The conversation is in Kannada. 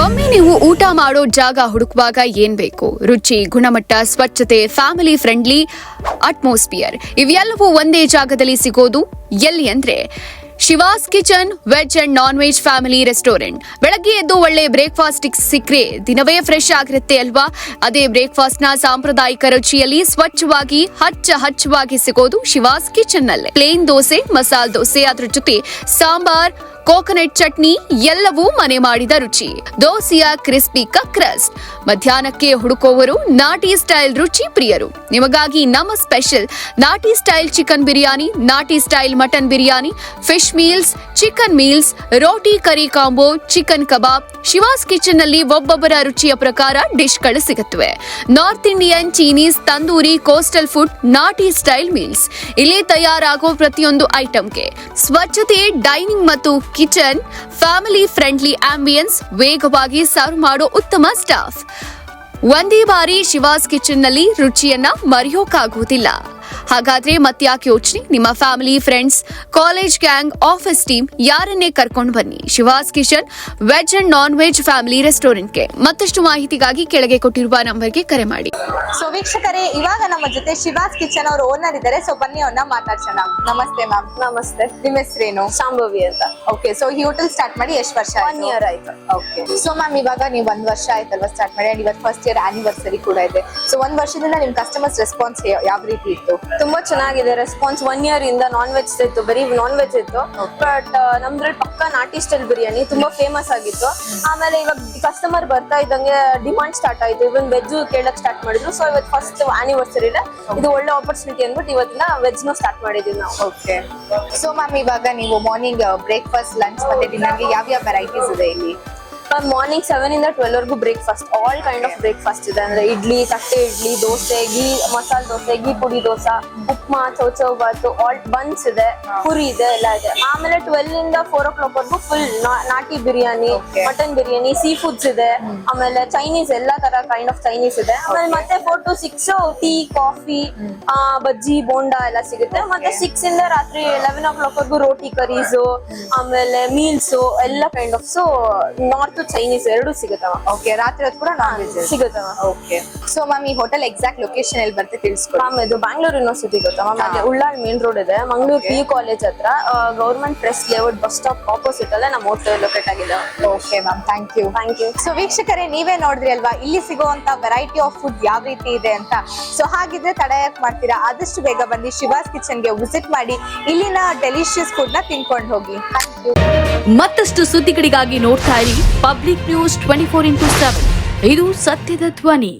ಒಮ್ಮೆ ನೀವು ಊಟ ಮಾಡೋ ಜಾಗ ಹುಡುಕುವಾಗ ಏನ್ ಬೇಕು? ರುಚಿ, ಗುಣಮಟ್ಟ, ಸ್ವಚ್ಛತೆ, ಫ್ಯಾಮಿಲಿ ಫ್ರೆಂಡ್ಲಿ ಅಟ್ಮಾಸ್ಫಿಯರ್ ಇವೆಲ್ಲವೂ ಒಂದೇ ಜಾಗದಲ್ಲಿ ಸಿಗೋದು ಎಲ್ಲಿ ಅಂದ್ರೆ Shiva's Kitchen veg and non veg family restaurant. ಬೆಳಗ್ಗೆ ಎದ್ದು ಒಳ್ಳೆ ಬ್ರೇಕ್ಫಾಸ್ಟ್ ಸಿಕ್ಕ್ರೆ ದಿನವೇ ಫ್ರೆಶ್ ಆಗಿರುತ್ತೆ ಅಲ್ವಾ? ಅದೇ ಬ್ರೇಕ್ಫಾಸ್ಟ್ ನ ಸಾಂಪ್ರದಾಯಿಕ ರುಚಿಯಲ್ಲಿ ಸ್ವಚ್ಛವಾಗಿ ಹಚ್ಚವಾಗಿ ಸಿಗೋದು ಶಿವಾಸ್ ಕಿಚನ್ ನಲ್ಲೇ. ಪ್ಲೇನ್ ದೋಸೆ, ಮಸಾಲ್ ದೋಸೆ, ಅದ್ರ ಜೊತೆ ಸಾಂಬಾರ್, ಕೋಕೋನಟ್ ಚಟ್ನಿ ಎಲ್ಲವೂ ಮನೆ ಮಾಡಿದ ರುಚಿ. ದೋಸೆಯ ಕ್ರಿಸ್ಪಿ ಕ್ರಸ್ಟ್. ಮಧ್ಯಾಹ್ನಕ್ಕೆ ಹುಡುಕೋವರು ನಾಟಿ ಸ್ಟೈಲ್ ರುಚಿ ಪ್ರಿಯರು. ನಿಮಗಾಗಿ ನಮ್ಮ ಸ್ಪೆಷಲ್ ನಾಟಿ ಸ್ಟೈಲ್ ಚಿಕನ್ ಬಿರಿಯಾನಿ, ನಾಟಿ style mutton biryani, fish meals, chicken meals, ರೋಟಿ curry combo, chicken kebab. Shiva's Kitchen ನಲ್ಲಿ ಒಬ್ಬೊಬ್ಬರ ರುಚಿಯ ಪ್ರಕಾರ ಡಿಶ್ಗಳು ಸಿಗುತ್ತವೆ. North Indian, Chinese, tandoori, coastal food, ನಾಟಿ ಸ್ಟೈಲ್ ಮೀಲ್ಸ್. ಇಲ್ಲಿ ತಯಾರಾಗೋ ಪ್ರತಿಯೊಂದು ಐಟಂಗೆ ಸ್ವಚ್ಛತೆ, ಡೈನಿಂಗ್ ಮತ್ತು ಕಿಚನ್, ಫ್ಯಾಮಿಲಿ ಫ್ರೆಂಡ್ಲಿ ಆಂಬಿಯನ್ಸ್, ವೇಗವಾಗಿ ಸರ್ವ್ ಮಾಡೋ ಉತ್ತಮ ಸ್ಟಾಫ್. ಒಂದೇ ಬಾರಿ ಶಿವಾಸ್ ಕಿಚನ್ ನಲ್ಲಿ ರುಚಿಯನ್ನ ಮರೆಯೋಕಾಗುವುದಿಲ್ಲ. ಹಾಗಾದ್ರೆ ಮತ್ತ್ಯಾಕೆ ಯೋಚನೆ? ನಿಮ್ಮ family, friends, college gang, office team ಯಾರನ್ನೇ ಕರ್ಕೊಂಡು ಬನ್ನಿ Shiva's Kitchen veg and non veg family ರೆಸ್ಟೋರೆಂಟ್ಗೆ. ಮತ್ತಷ್ಟು ಮಾಹಿತಿಗಾಗಿ ಕೆಳಗೆ ಕೊಟ್ಟಿರುವ ನಂಬರ್ಗೆ ಕರೆ ಮಾಡಿ. ಸೊ ವೀಕ್ಷಕರೇ, ಇವಾಗ ನಮ್ಮ ಜೊತೆ ಶಿವಾಸ್ ಕಿಚನ್ ಅವ್ರ ಓನರ್ ಇದ್ದಾರೆ. ಸೊ ಬನ್ನಿ ಅವ್ರನ್ನ ಮಾತಾಡ್ಸೋಣ. ನಮಸ್ತೆ ಮ್ಯಾಮ್. ನಮಸ್ತೆ. ನಿಮ್ಮ ಹೆಸರೇನು? ಶಾಂಭವಿ ಅಂತ. ಓಕೆ, ಸೊ ಈ ಹೋಟೆಲ್ ಸ್ಟಾರ್ಟ್ ಮಾಡಿ ಎಷ್ಟು ವರ್ಷ? 1 year ಆಯ್ತು. ಓಕೆ, ಸೊ ಮ್ಯಾಮ್ ಇವಾಗ ನೀವು 1 ವರ್ಷ ಆಯ್ತಲ್ವಾ ಸ್ಟಾರ್ಟ್ ಮಾಡಿ, ಅಂಡ್ ಇವತ್ತು ಫಸ್ಟ್ ಇಯರ್ ಆನಿವರ್ಸರಿ ಕೂಡ ಇದೆ. ಸೊ 1 ವರ್ಷದಿಂದ ನಿಮ್ ಕಸ್ಟಮರ್ಸ್ ರೆಸ್ಪಾನ್ಸ್ ಯಾವ ರೀತಿ ಇತ್ತು? ತುಂಬಾ ಚೆನ್ನಾಗಿದೆ ರೆಸ್ಪಾನ್ಸ್. 1 year ಇಂದ ನಾನ್ ವೆಜ್ ಇತ್ತು, ಬರೀ ನಾನ್ ವೆಜ್ ಇತ್ತು. ಬಟ್ ನಮ್ದ್ರಲ್ಲಿ ಪಕ್ಕ ನಾಟಿ ಸ್ಟೈಲ್ ಬಿರಿಯಾನಿ ತುಂಬಾ ಫೇಮಸ್ ಆಗಿತ್ತು. ಆಮೇಲೆ ಇವಾಗ ಕಸ್ಟಮರ್ ಬರ್ತಾ ಇದ್ದಂಗೆ ಡಿಮಾಂಡ್ ಸ್ಟಾರ್ಟ್ ಆಯ್ತು. ಇವನ್ ವೆಜ್ ಕೇಳಕ್ ಸ್ಟಾರ್ಟ್ ಮಾಡಿದ್ರು. ಸೊ ಇವತ್ತು ಫಸ್ಟ್ ಆನಿವರ್ಸರಿ ಇದೆ, ಇದು ಒಳ್ಳೆ ಆಪರ್ಚುನಿಟಿ ಅಂದ್ಬಿಟ್ಟು ಇವತ್ತಿನ ವೆಜ್ ನ ಸ್ಟಾರ್ಟ್ ಮಾಡಿದೀವಿ ನಾವು. ಓಕೆ, ಸೊ ಮ್ಯಾಮ್ ಇವಾಗ ನೀವು ಮಾರ್ನಿಂಗ್ ಬ್ರೇಕ್ಫಾಸ್ಟ್, ಲಂಚ್ ಮತ್ತೆ ಡಿನ್ನರ್ಗೆ ಯಾವ ವೆರೈಟೀಸ್ ಇದೆ ಇಲ್ಲಿ? ಮಾರ್ನಿಂಗ್ 7 ಇಂದ 12 ವರೆಗೂ breakfast, all kind of breakfast ಇದೆ. ಅಂದ್ರೆ ಇಡ್ಲಿ, ತಟ್ಟೆ ಇಡ್ಲಿ, ದೋಸೆ, ಗೀ ಮಸಾಲ ದೋಸೆ, ಗೀ ಪುಡಿ ದೋಸೆ, ಉಪ್ಮಾ, ಚೌಚೌ ಬಾತು, ಆಲ್ ಬನ್ಸ್ ಇದೆ, ಪುರಿ ಇದೆ, ಎಲ್ಲ ಇದೆ. ಆಮೇಲೆ 12 ಇಂದ 4 o'clock ವರೆಗೂ ಫುಲ್ ನಾಟಿ biryani, mutton biryani, sea foods ಇದೆ. ಆಮೇಲೆ ಚೈನೀಸ್, ಎಲ್ಲಾ ತರ ಕೈಂಡ್ ಆಫ್ ಚೈನೀಸ್ ಇದೆ. ಆಮೇಲೆ ಮತ್ತೆ 4 to 6 ಟೀ, ಕಾಫಿ, ಬಜ್ಜಿ, ಬೋಂಡಾ ಎಲ್ಲ ಸಿಗುತ್ತೆ. ಮತ್ತೆ 6 ಇಂದ ರಾತ್ರಿ 11 o'clock ವರೆಗೂ ರೋಟಿ ಕರೀಸು, ಆಮೇಲೆ ಮೀಲ್ಸ್ ಎಲ್ಲ kind of. So north Chinese ಎರಡು ಸಿಗುತ್ತವ. ಓಕೆ, ರಾತ್ರಿ ಹೊತ್ತು ಕೂಡ ನಾನ್ ವೆಜ್ ಸಿಗುತ್ತವ. ಓಕೆ, ಸೊ ಮ್ಯಾಮ್ ಈ ಹೋಟೆಲ್ ಎಕ್ಸಾಕ್ಟ್ ಲೊಕೇಶನ್ ಎಲ್ಲಿ ಬರುತ್ತೆ ತಿಳಿಸ್ಕೊಡಿ. ಮ್ಯಾಮ್ ಇದು ಬ್ಯಾಂಗ್ಳೂರ್ ಯೂನಿವರ್ಸಿಟಿ ಗೊತ್ತಾ ಮ್ಯಾಮ್? ಅದೇ ಉಳ್ಳಾಳ್ ಮೇನ್ ರೋಡ್ ಇದೆ, ಮಂಗಳೂರು PU ಕಾಲೇಜ್ ಹತ್ರ, government press layout bus stop opposite ಅಲ್ಲೇ ನಮ್ಮ ಹೋಟೆಲ್ ಲೊಕೇಟ್ ಆಗಿದೆ. Okay ma'am, thank you. So ವೀಕ್ಷಕರೇ, ನೀವೇ ನೋಡಿದ್ರಿ ಅಲ್ವಾ ಇಲ್ಲಿ ಸಿಗುವಂತ ವೆರೈಟಿ ಆಫ್ ಫುಡ್ ಯಾವ ರೀತಿ ಇದೆ ಅಂತ. ಸೊ ಹಾಗಿದ್ರೆ ತಡ ಯಾಕೆ ಮಾಡ್ತೀರಾ? ಆದಷ್ಟು ಬೇಗ ಬಂದು ಶಿವಾಸ್ ಕಿಚನ್ ಗೆ ವಿಸಿಟ್ ಮಾಡಿ ಇಲ್ಲಿನ ಡೆಲಿಷಿಯಸ್ ಫುಡ್ ನ ತಿನ್ಕೊಂಡು ಹೋಗಿ. Thank you. ಮತ್ತಷ್ಟು ಸುದ್ದಿಗಳಿಗಾಗಿ ನೋಡ್ತಾ ಇರಿ ಪಬ್ಲಿಕ್ ನ್ಯೂಸ್ 24x7. ಇದು ಸತ್ಯದ ಧ್ವನಿ.